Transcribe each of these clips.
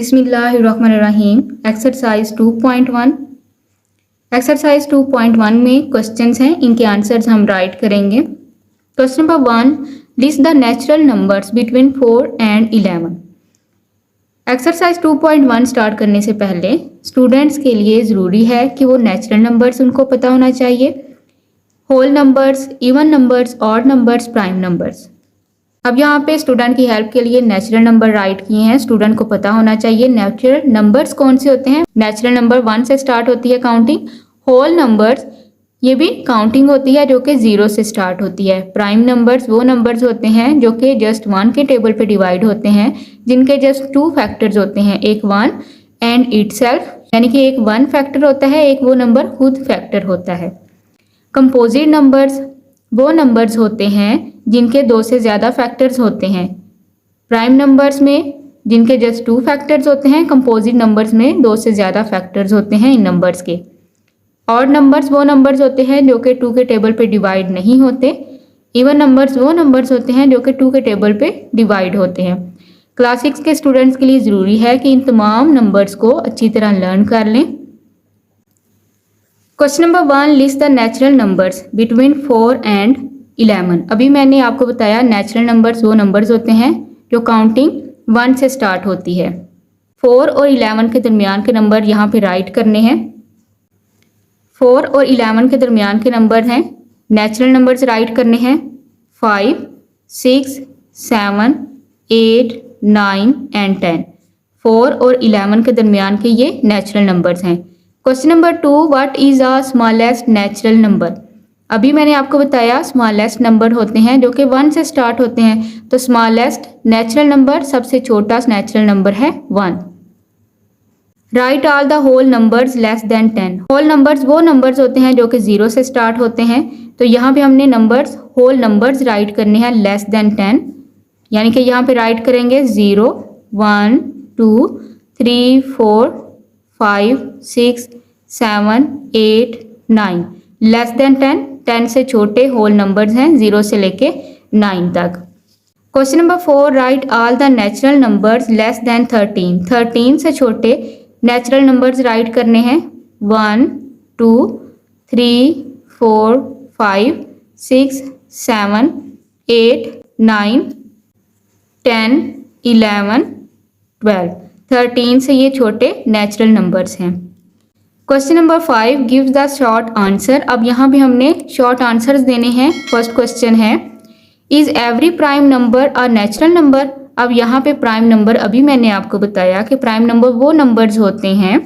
बिस्मिल्लाहिर्रहमानिर्रहीम। Exercise 2.1। Exercise 2.1 में questions हैं, इनके आंसर्स हम राइट करेंगे। Question number 1, list the natural numbers between 4 and 11। Exercise 2.1 start करने से पहले स्टूडेंट्स के लिए ज़रूरी है कि वो नेचुरल नंबर्स उनको पता होना चाहिए, whole numbers, even numbers, odd numbers, prime numbers. अब यहाँ पे स्टूडेंट की हेल्प के लिए नेचुरल नंबर राइट किए हैं। स्टूडेंट को पता होना चाहिए नेचुरल नंबर्स कौन से होते हैं। नेचुरल नंबर 1 से स्टार्ट होती है काउंटिंग। होल नंबर्स ये भी काउंटिंग होती है जो कि 0 से स्टार्ट होती है। प्राइम नंबर्स वो नंबर्स होते हैं जो कि जस्ट 1 के टेबल पे डिवाइड होते हैं, जिनके जस्ट 2 फैक्टर्स होते हैं, एक 1 एंड इटसेल्फ, यानी कि एक 1 फैक्टर होता है, एक वो नंबर खुद फैक्टर होता है। कंपोजिट नंबर्स वो नंबर्स होते हैं जिनके 2 से ज़्यादा फैक्टर्स होते हैं। प्राइम नंबर्स में जिनके जस्ट 2 फैक्टर्स होते हैं, कंपोजिट नंबर्स में 2 से ज़्यादा फैक्टर्स होते हैं इन नंबर्स के। ऑड नंबर्स वो नंबर्स होते हैं जो कि 2 के टेबल पे डिवाइड नहीं होते। इवन नंबर्स वो नंबर्स होते हैं जो कि 2 के टेबल पे डिवाइड होते हैं। क्लास 6 के स्टूडेंट्स के लिए ज़रूरी है कि इन तमाम नंबर्स को अच्छी तरह लर्न कर लें। Question number 1, list the natural numbers between 4 and 11। अभी मैंने आपको बताया नेचुरल नंबर्स वो नंबर्स होते हैं जो काउंटिंग 1 से स्टार्ट होती है। 4 और 11 के दरमियान के नंबर यहाँ पे राइट करने हैं। 4 और 11 के दरमियान के नंबर हैं, नेचुरल नंबर्स राइट करने हैं 5, 6, 7, 8, 9 एंड 10। 4 और 11 के दरमियान के ये नेचुरल नंबर्स हैं। Question number 2, what is a smallest natural number. अभी मैंने आपको बताया स्मॉलेस्ट नंबर होते हैं जो कि 1 से स्टार्ट होते हैं, तो स्मॉलेस्ट नेचुरल नंबर सबसे छोटा नेचुरल नंबर है 1। Right all the whole numbers less than 10। Whole numbers वो नंबर्स होते हैं जो कि 0 से स्टार्ट होते हैं, तो यहाँ पे हमने नंबर्स होल नंबर्स राइट करने हैं लेस देन 10, यानी कि यहाँ पे राइट करेंगे 0, 1, 2, 3, 4, 5, 6, 7, 8, 9। लेस देन 10, 10 से छोटे होल नंबर्स हैं 0 से लेके 9 तक। Question number 4, right all the natural numbers less then 13। 13 से छोटे नेचुरल नंबर्स राइट करने हैं 1, 2, 3, 4, 5, 6, 7, 8, 9, 10, 11, 12। 13 से ये छोटे नेचुरल नंबर्स हैं। Question number 5, give the short answer. अब यहाँ भी हमने शॉर्ट आंसर्स देने हैं। फर्स्ट क्वेश्चन है, is every prime number a natural number. अब यहाँ पे प्राइम नंबर, अभी मैंने आपको बताया कि प्राइम नंबर वो नंबर्स होते हैं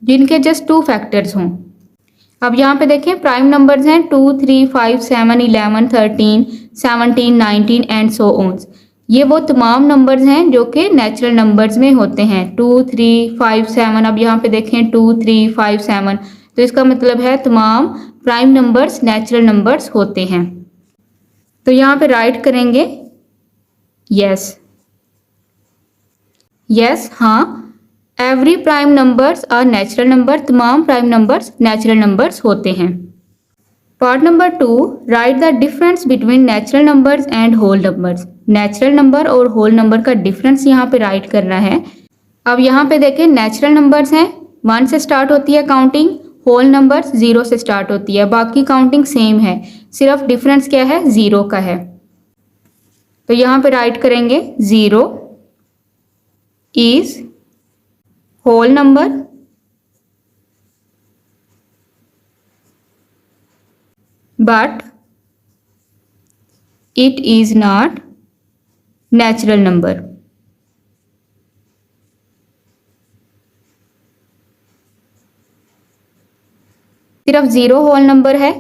जिनके जस्ट 2 फैक्टर्स हों। अब यहाँ पे देखें प्राइम नंबर्स हैं 2, 3, 5, 7, 11, 13, 17, 19 एंड सो ऑन। ये वो तमाम नंबर्स हैं जो कि नेचुरल नंबर्स में होते हैं 2, 3, 5, 7। अब यहाँ पे देखें 2, 3, 5, 7, तो इसका मतलब है तमाम प्राइम नंबर्स नेचुरल नंबर्स होते हैं। तो यहाँ पे राइट करेंगे यस। यस, हाँ, every prime numbers are natural number. तमाम प्राइम नंबर्स नेचुरल नंबर्स होते हैं। Part number 2, right the difference between natural numbers and whole numbers. Natural number और होल नंबर का डिफरेंस यहाँ पे राइट करना है। अब यहाँ पे देखें नेचुरल नंबर्स हैं 1 से स्टार्ट होती है काउंटिंग, होल नंबर्स 0 से स्टार्ट होती है। बाकी काउंटिंग सेम है, सिर्फ डिफरेंस क्या है, 0 का है। तो यहाँ पे राइट करेंगे 0 is whole number but it is not natural number. सिर्फ 0 होल नंबर है,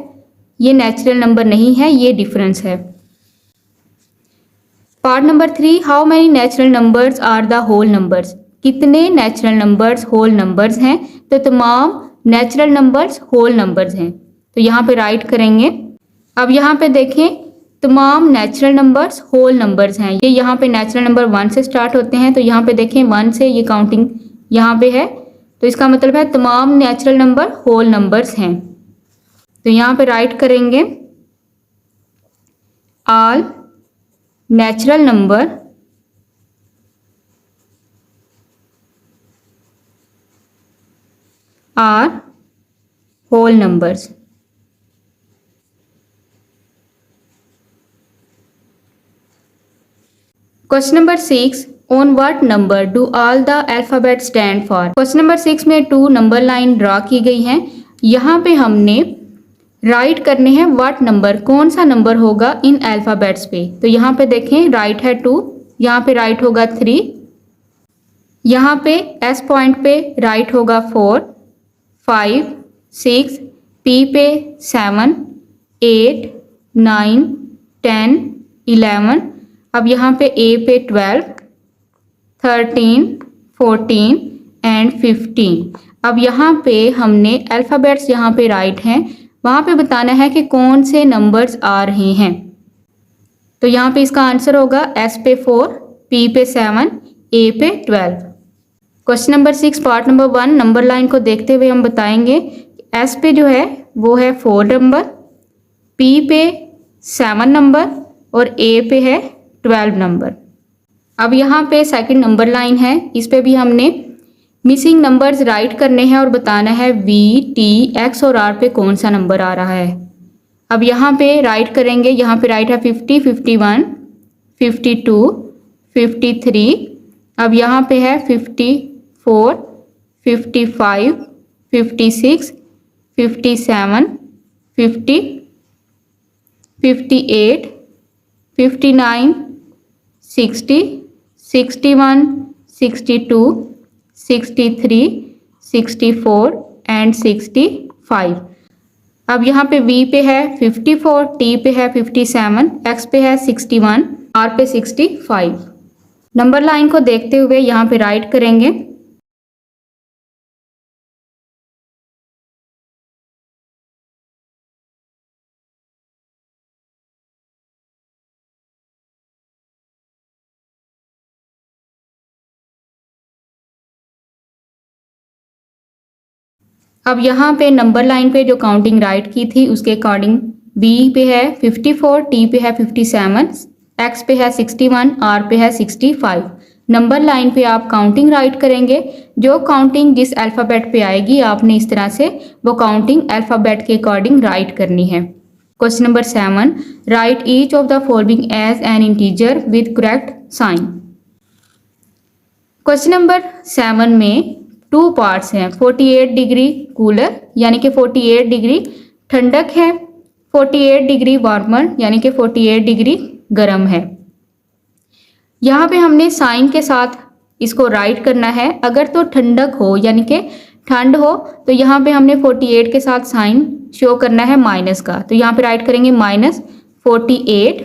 ये नेचुरल नंबर नहीं है, ये डिफरेंस है। Part number 3, how many natural numbers are the whole numbers. कितने नेचुरल नंबर्स होल नंबर्स हैं, तो तमाम नेचुरल नंबर्स होल नंबर्स हैं, तो यहाँ पे राइट करेंगे। अब यहाँ पे देखें तमाम नेचुरल नंबर्स होल नंबर्स हैं। ये यहाँ पे नेचुरल नंबर 1 से स्टार्ट होते हैं, तो यहाँ पे देखें 1 से ये काउंटिंग यहाँ पे है, तो इसका मतलब है तमाम नेचुरल नंबर होल नंबर्स हैं। तो यहाँ पे राइट करेंगे all natural number are whole numbers. Question number 6, on what number do all the alphabet stand for. Question number 6 में 2 नंबर लाइन ड्रा की गई हैं। यहाँ पे हमने राइट करने हैं व्हाट नंबर, कौन सा नंबर होगा इन अल्फाबेट्स पे। तो यहाँ पे देखें राइट है 2, यहाँ पे राइट होगा 3, यहाँ पे एस पॉइंट पे राइट होगा 4, 5, 6, पी पे 7, 8, 9, 10, 11। अब यहाँ पे ए पे 12, 13, 14 एंड 15। अब यहाँ पे हमने अल्फ़ाबेट्स यहाँ पे राइट हैं, वहाँ पे बताना है कि कौन से नंबर्स आ रहे हैं। तो यहाँ पे इसका आंसर होगा एस पे 4, पी पे 7, ए पे 12। Question number 6 part number 1 number line को देखते हुए हम बताएंगे एस पे जो है वो है 4 नंबर, पी पे 7 नंबर और ए पे है 12 नंबर। अब यहाँ पे सेकंड नंबर लाइन है, इस पे भी हमने मिसिंग नंबर्स राइट करने हैं और बताना है वी, टी, एक्स और आर पे कौन सा नंबर आ रहा है। अब यहाँ पे राइट करेंगे, यहाँ पे राइट है 50, 51, 52, 53। अब यहाँ पे है 54, 55, 56, 57, 50, 58, 59, 60, 61, 62, 63, 64 एंड 65। अब यहाँ पे V पे है 54, T पे है 57, X पे है 61, R पे 65। नंबर लाइन को देखते हुए यहाँ पे राइट करेंगे। अब यहाँ पे नंबर लाइन पे जो काउंटिंग राइट की थी उसके अकॉर्डिंग B पे है 54, T पे है 57, X पे है 61, R पे है 65। नंबर लाइन पे आप काउंटिंग राइट करेंगे, जो काउंटिंग जिस अल्फ़ाबेट पे आएगी आपने इस तरह से वो काउंटिंग अल्फ़ाबेट के अकॉर्डिंग राइट करनी है। Question number 7, write each of the following as an integer with correct sign. Question number 7 में 2 पार्ट्स हैं, 48 डिग्री कूलर यानी कि 48 डिग्री ठंडक है, 48 डिग्री वार्मर यानी कि 48 डिग्री गर्म है। यहाँ पे हमने साइन के साथ इसको राइट करना है। अगर तो ठंडक हो यानी कि ठंड हो तो यहाँ पे हमने 48 के साथ साइन शो करना है माइनस का, तो यहाँ पे राइट करेंगे -48।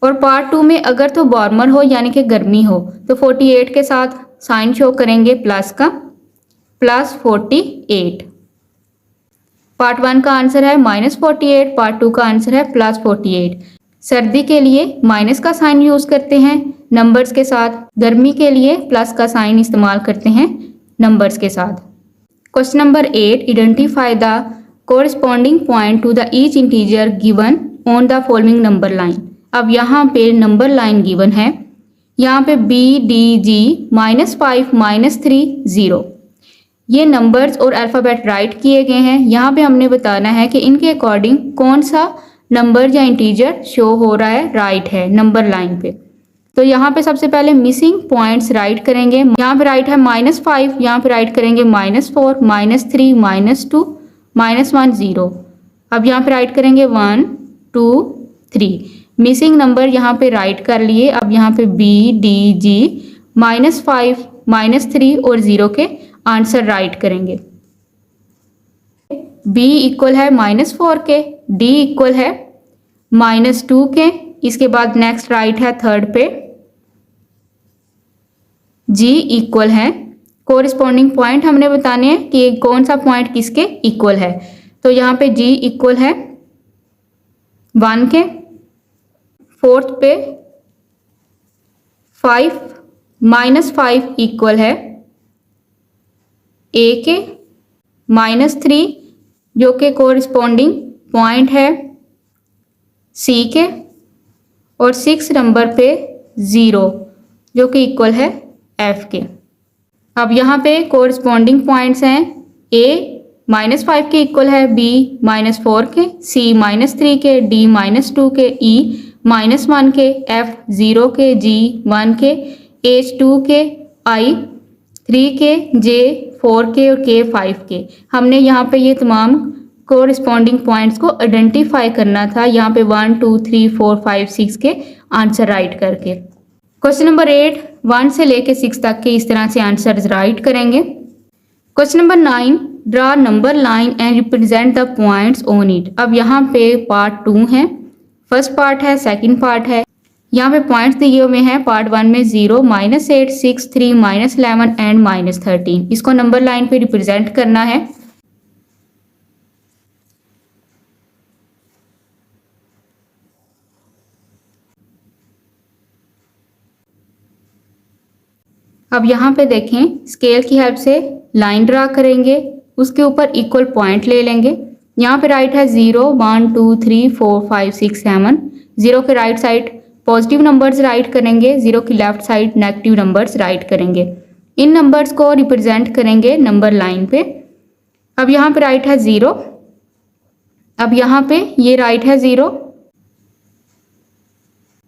और पार्ट 2 में अगर तो वार्मर हो यानी कि गर्मी हो तो 48 के साथ साइन शो करेंगे प्लस का, +48। पार्ट 1 का आंसर है -48, पार्ट 2 का आंसर है +48। सर्दी के लिए माइनस का साइन यूज करते हैं नंबर्स के साथ, गर्मी के लिए प्लस का साइन इस्तेमाल करते हैं नंबर्स के साथ। Question number 8, identify the corresponding point two the each integer given on the following number line. अब यहाँ पे नंबर लाइन गिवन है, यहाँ पे B, D, G, -5, -3, 0 ये नंबर्स और अल्फ़ाबेट राइट किए गए हैं। यहाँ पे हमने बताना है कि इनके अकॉर्डिंग कौन सा नंबर या इंटीजर शो हो रहा है, राइट है नंबर लाइन पे। तो यहाँ पे सबसे पहले मिसिंग पॉइंट्स राइट करेंगे। यहाँ पे राइट है -5, यहाँ पे राइट करेंगे -4, -3, -2, -1, 0। अब यहाँ पे राइट करेंगे 1, 2, 3। मिसिंग नंबर यहाँ पे राइट कर लिए। अब यहाँ पे B, D, G, -5, -3 और 0 के आंसर राइट करेंगे। B इक्वल है -4 के, D इक्वल है -2 के। इसके बाद नेक्स्ट राइट है थर्ड पे, G इक्वल है, कोरिस्पॉन्डिंग पॉइंट हमने बताने हैं कि कौन सा पॉइंट किसके इक्वल है। तो यहाँ पे G इक्वल है 1 के, फोर्थ पे 5, -5 इक्वल है A के, -3 जो कि कोरिस्पॉन्डिंग पॉइंट है C के, और 6 नंबर पे 0 जो कि इक्वल है F के। अब यहाँ पे कोरिस्पॉन्डिंग पॉइंट्स हैं ए -5 के इक्वल है, बी -4 के, सी -3 के, डी -2 के, ई -1 के, एफ 0 के, जी 1 के, एच 2 के, आई 3 के, जे 4 के और के 5 के। हमने यहाँ पे ये तमाम कोरिस्पॉन्डिंग पॉइंट्स को आइडेंटिफाई करना था, यहाँ पे 1 2 3 4 5 6 के आंसर राइट करके। क्वेश्चन नंबर 8 1 से लेके 6 तक के इस तरह से आंसर राइट करेंगे। Question number 9 draw number line and represent the points on it. अब यहाँ पे पार्ट 2 है, फर्स्ट पार्ट है, सेकंड पार्ट है। यहाँ पे पॉइंट्स दिए हुए हैं पार्ट 1 में 0 -8 6 3 -11 एंड -13। इसको नंबर लाइन पे रिप्रेजेंट करना है। अब यहाँ पे देखें, स्केल की हेल्प से लाइन ड्रा करेंगे, उसके ऊपर इक्वल पॉइंट ले लेंगे। यहाँ पे राइट है 0 1 2 3 4 5 6 7। 0 के right side positive numbers right करेंगे, 0 की left side negative numbers right करेंगे। इन नंबर्स को रिप्रेजेंट करेंगे नंबर लाइन पे। अब यहाँ पे राइट है 0, अब यहाँ पे ये राइट है 0,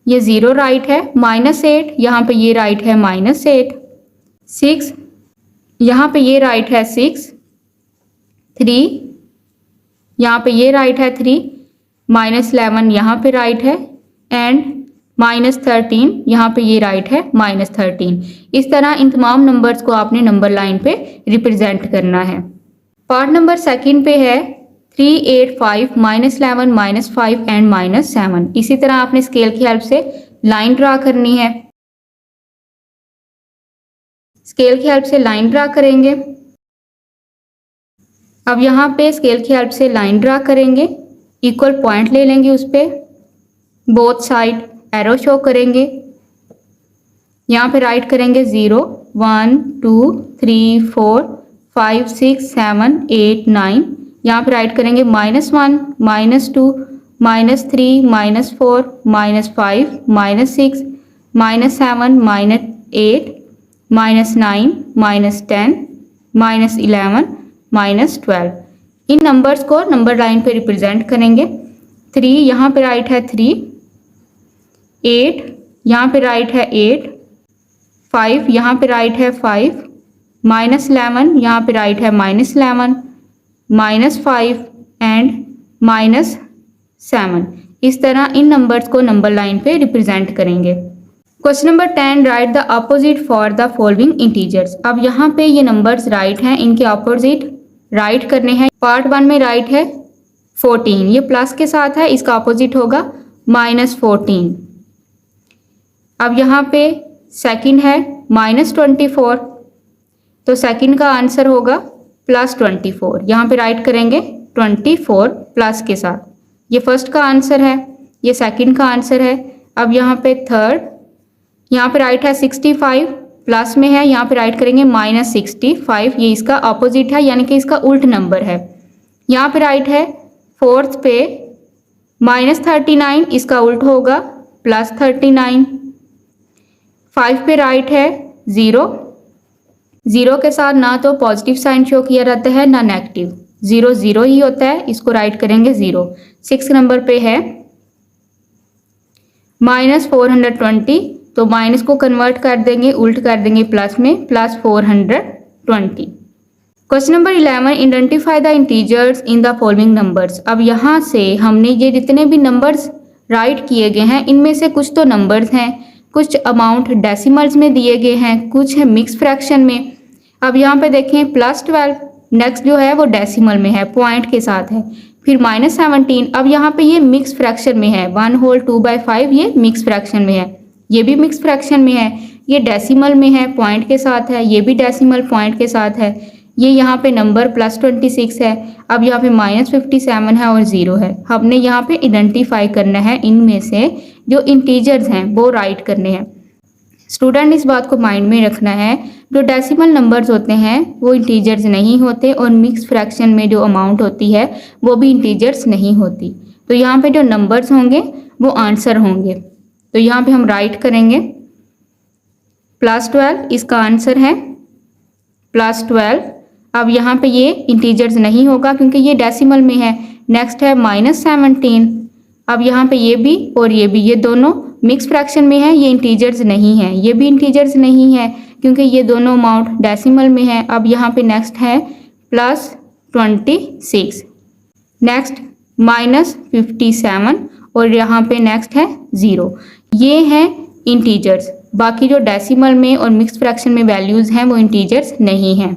ये 0 राइट है, -8 यहाँ पे ये राइट है -8, 6 यहाँ पे ये राइट है 6, 3 यहाँ पे ये राइट है 3, -11 यहाँ पे राइट है एंड -13 यहाँ पे ये राइट है -13। इस तरह इन तमाम नंबर्स को आपने नंबर लाइन पे रिप्रेजेंट करना है। पार्ट नंबर सेकंड पे है 3 8 5 -11 -5 एंड -7। इसी तरह आपने स्केल की हेल्प से लाइन ड्रा करनी है। स्केल की हेल्प से लाइन ड्रा करेंगे। अब यहाँ पे स्केल की हेल्प से लाइन ड्रा करेंगे, इक्वल पॉइंट ले लेंगे, उस पे बोथ साइड एरो शो करेंगे। यहाँ पे राइट करेंगे 0 1 2 3 4 5 6 7 8 9। यहाँ पे राइट करेंगे -1 -2 -3 -4 -5 -6 -7 -8 -9 -10 -11 -12। इन नंबर्स को नंबर लाइन पे रिप्रेजेंट करेंगे। 3 यहाँ पे राइट है 3, 8 यहाँ पे राइट है 8, 5 यहाँ पे राइट है 5, -11 यहाँ पे राइट है -11 -5 एंड -7। इस तरह इन नंबर्स को नंबर लाइन पे रिप्रेजेंट करेंगे। Question number 10 right the opposite for the following integers. अब यहाँ पे ये नंबर्स राइट हैं, इनके अपोजिट राइट करने हैं। पार्ट 1 में राइट है 14, ये प्लस के साथ है, इसका अपोजिट होगा -14। अब यहाँ पे सेकंड है -24, तो सेकंड का आंसर होगा +24। यहाँ पे राइट करेंगे 24 प्लस के साथ। ये फर्स्ट का आंसर है, ये सेकंड का आंसर है। अब यहाँ पे थर्ड, यहाँ पे राइट है 65, प्लस में है, यहाँ पे राइट करेंगे -65, ये इसका अपोजिट है, यानी कि इसका उल्ट नंबर है। यहाँ पे राइट है फोर्थ पे -39, इसका उल्ट होगा +39। 5 पे राइट है 0, 0 के साथ ना तो पॉजिटिव साइन शो किया जाता है ना नेगेटिव, 0 0 ही होता है, इसको राइट करेंगे 0। 6 नंबर पे है -420, तो माइनस को कन्वर्ट कर देंगे, उल्ट कर देंगे प्लस में, +420। Question number 11 identify the integers in the following numbers. अब यहाँ से हमने ये जितने भी नंबर्स राइट किए गए हैं, इनमें से कुछ तो नंबर्स हैं, कुछ अमाउंट डेसिमल्स में दिए गए हैं, कुछ है मिक्स फ्रैक्शन में। अब यहाँ पे देखें +12 नेक्स्ट जो है वो डेसिमल में है, पॉइंट के साथ है। फिर -17, अब यहाँ पे ये मिक्स फ्रैक्शन में है, 1 होल 2/5 ये मिक्स फ्रैक्शन में है, ये भी मिक्स फ्रैक्शन में है। ये डेसिमल में है, पॉइंट के साथ है, ये भी डेसिमल पॉइंट के साथ है। ये यहाँ पे नंबर +26 है। अब यहाँ पे -57 है और 0 है। हमने यहाँ पे आइडेंटिफाई करना है, इनमें से जो इंटीजर्स हैं वो राइट करने हैं। स्टूडेंट इस बात को माइंड में रखना है, जो डेसिमल नंबर्स होते हैं वो इंटीजर्स नहीं होते, और मिक्स फ्रैक्शन में जो अमाउंट होती है वो भी इंटीजर्स नहीं होती। तो यहाँ पे जो नंबर्स होंगे वो आंसर होंगे। तो यहाँ पे हम राइट करेंगे +12, इसका आंसर है +12। अब यहाँ पे ये इंटीजर्स नहीं होगा क्योंकि ये डेसिमल में है। नेक्स्ट है -17। अब यहाँ पे ये भी और ये दोनों मिक्स फ्रैक्शन में है, ये इंटीजर्स नहीं है। ये भी इंटीजर्स नहीं है क्योंकि ये दोनों अमाउंट डेसिमल में है। अब यहाँ पे नेक्स्ट है +26, नेक्स्ट -57 और यहाँ पे नेक्स्ट है 0। ये हैं इंटीजर्स। बाकी जो डेसिमल में और मिक्स फ्रैक्शन में वैल्यूज़ हैं वो इंटीजर्स नहीं हैं।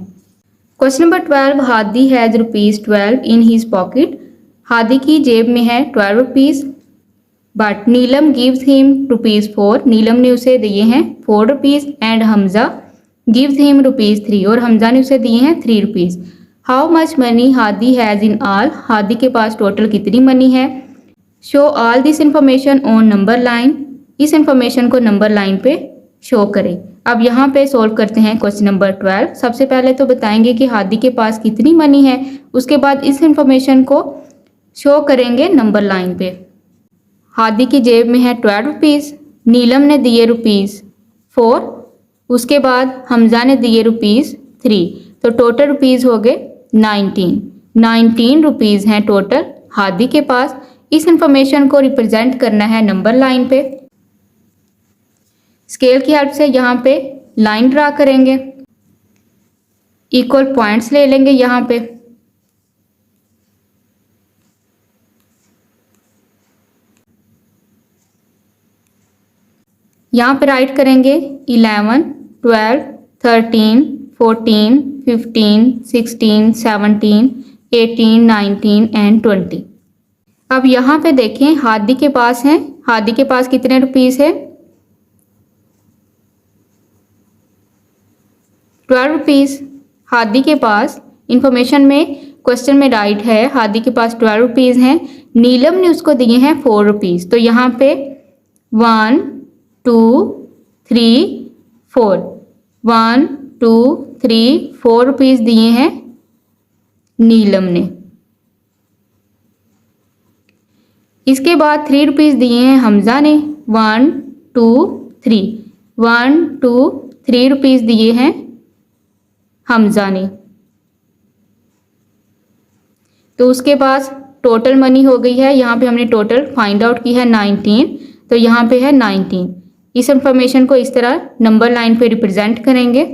Question number 12, Hadi has ₹12 in his pocket. Hadi की जेब में है 12 rupees, but Neelam gives him ₹4। Neelam ने उसे दिए हैं 4 rupees and Hamza gives him ₹3 और हमजा ने उसे दिए हैं 3 rupees. How much money Hadi has in all. Hadi के पास टोटल कितनी मनी है। Show all this information on number line. इस इंफॉर्मेशन को नंबर लाइन पे शो करें। अब यहाँ पे सोल्व करते हैं क्वेश्चन नंबर 12। सबसे पहले तो बताएंगे कि हादी के पास कितनी मनी है, उसके बाद इस इंफॉर्मेशन को शो करेंगे नंबर लाइन पे। हादी की जेब में है 12 रुपीज़, नीलम ने दिए ₹4, उसके बाद हमजा ने दिए ₹3, तो टोटल रुपीज़ हो गए 19 रुपीज़ हैं टोटल हादी के पास। इस इंफॉर्मेशन को रिप्रेजेंट करना है नंबर लाइन पे। स्केल की हेल्प से यहाँ पे लाइन ड्रा करेंगे, इक्वल पॉइंट्स ले लेंगे यहाँ पे। यहाँ पे राइट करेंगे 11, 12, 13, 14, 15, 16, 17, 18, 19 एंड 20। अब यहाँ पे देखें हादी के पास हैं, हादी के पास कितने रुपीज़ है 12 रुपीज़। हादी के पास इंफॉर्मेशन में क्वेश्चन में राइट है हादी के पास 12 रुपीज़ हैं। नीलम ने उसको दिए हैं 4 रुपीज़, तो यहाँ पे 1 2 3 4 1 2 3 4 रुपीज़ दिए हैं नीलम ने। इसके बाद 3 रुपीज़ दिए हैं हमजा ने। 1 2 3 1 2 3 रुपीज़ दिए हैं हमजा ने। तो उसके पास टोटल मनी हो गई है, यहाँ पे हमने टोटल फाइंड आउट की है 19, तो यहाँ पे है 19। इस इंफॉर्मेशन को इस तरह नंबर लाइन पे रिप्रेजेंट करेंगे।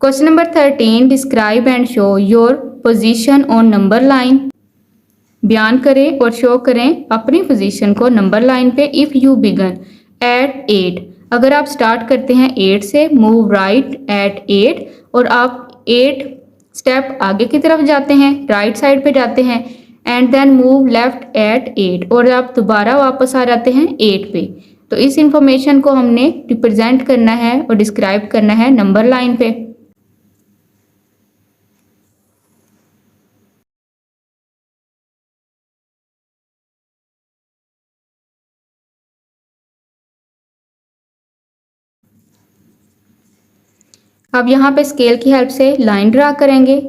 Question number 13, describe and show your position on number line. बयान करें और शो करें अपनी पोजीशन को नंबर लाइन पे। इफ़ यू बिगन एट 8, अगर आप स्टार्ट करते हैं 8 से, मूव राइट एट 8 और आप 8 स्टेप आगे की तरफ जाते हैं, राइट साइड पे जाते हैं, and then move left at 8 और आप दोबारा वापस आ जाते हैं 8 पे। तो इस इंफॉर्मेशन को हमने रिप्रेजेंट करना है और डिस्क्राइब करना है नंबर लाइन पे। अब यहाँ पे स्केल की हेल्प से लाइन ड्रा करेंगे।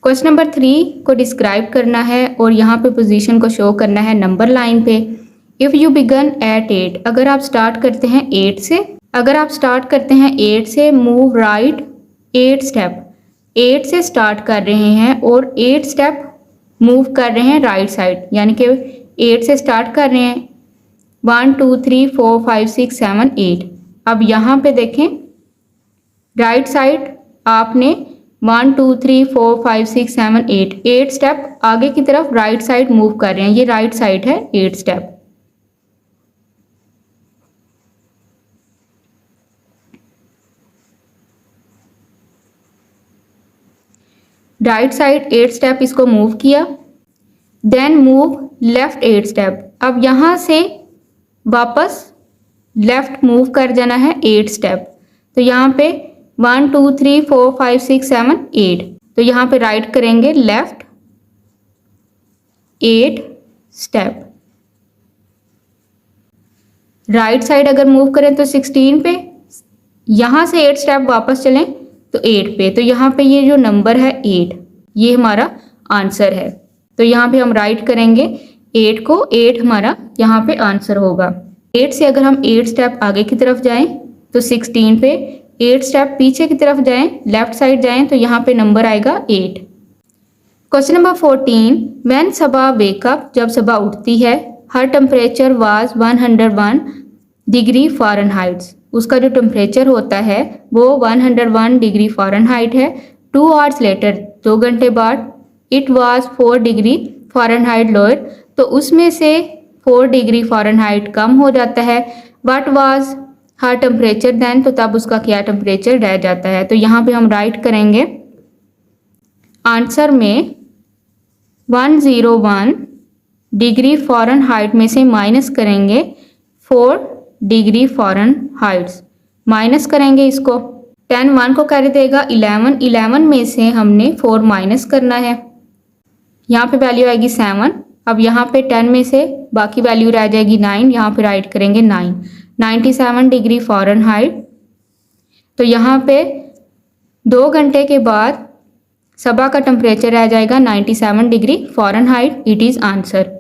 क्वेश्चन नंबर 3 को डिस्क्राइब करना है और यहाँ पे पोजीशन को शो करना है नंबर लाइन पे। इफ़ यू बिगन एट 8, अगर आप स्टार्ट करते हैं 8 से, अगर आप स्टार्ट करते हैं 8 से, मूव राइट 8 स्टेप, 8 से स्टार्ट कर रहे हैं और 8 स्टेप मूव कर रहे हैं राइट साइड, यानी कि 8 से स्टार्ट कर रहे हैं 1 2 3 4 5 6 7 8। अब यहाँ पे देखें राइट साइड आपने 1 2 3 4 5 6 7 8 स्टेप आगे की तरफ राइट साइड मूव कर रहे हैं। ये राइट साइड है 8 स्टेप। राइट साइड 8 स्टेप इसको मूव किया, देन मूव लेफ्ट 8 स्टेप। अब यहाँ से वापस लेफ्ट मूव कर जाना है 8 स्टेप। तो यहाँ पे 1 2 3 4 5 6 7 8, तो यहाँ पे राइट करेंगे लेफ्ट 8 स्टेप। राइट साइड अगर मूव करें तो 16 पे, यहाँ से 8 स्टेप वापस चलें तो 8 पे। तो यहाँ पे ये जो नंबर है 8, ये हमारा आंसर है। तो यहाँ पे हम राइट करेंगे 8 को, 8 हमारा यहाँ पे आंसर होगा। 8 से अगर हम 8 स्टेप आगे की तरफ जाएं तो 16 पे 8 स्टेप पीछे की तरफ जाएं, लेफ्ट साइड जाएं तो यहाँ पे नंबर आएगा 8। Question number 14, when Saba wake up, जब सबा उठती है, her temperature was 101 degree Fahrenheit, उसका जो टेम्परेचर होता है वो 101 डिग्री फ़ारेनहाइट है। 2 आवर्स लेटर, 2 घंटे बाद, it was 4 degree Fahrenheit lower, तो उसमें से 4 डिग्री फ़ारेनहाइट कम हो जाता है। What was her temperature then, तो तब उसका क्या टेम्परेचर रह जाता है। तो यहाँ पे हम राइट करेंगे आंसर में 101 डिग्री फ़ारेनहाइट में से माइनस करेंगे 4 डिग्री फ़ारेनहाइट, माइनस करेंगे इसको। 10 1 को कैरी देगा 11, 11 में से हमने 4 माइनस करना है, यहाँ पे वैल्यू आएगी 7। अब यहाँ पे 10 में से बाकी वैल्यू रह जाएगी 9, यहाँ पे राइट करेंगे 9, 97 डिग्री फ़ारेनहाइट। तो यहाँ पे 2 घंटे के बाद सबा का टेम्परेचर रह जाएगा 97 degree Fahrenheit. It is answer.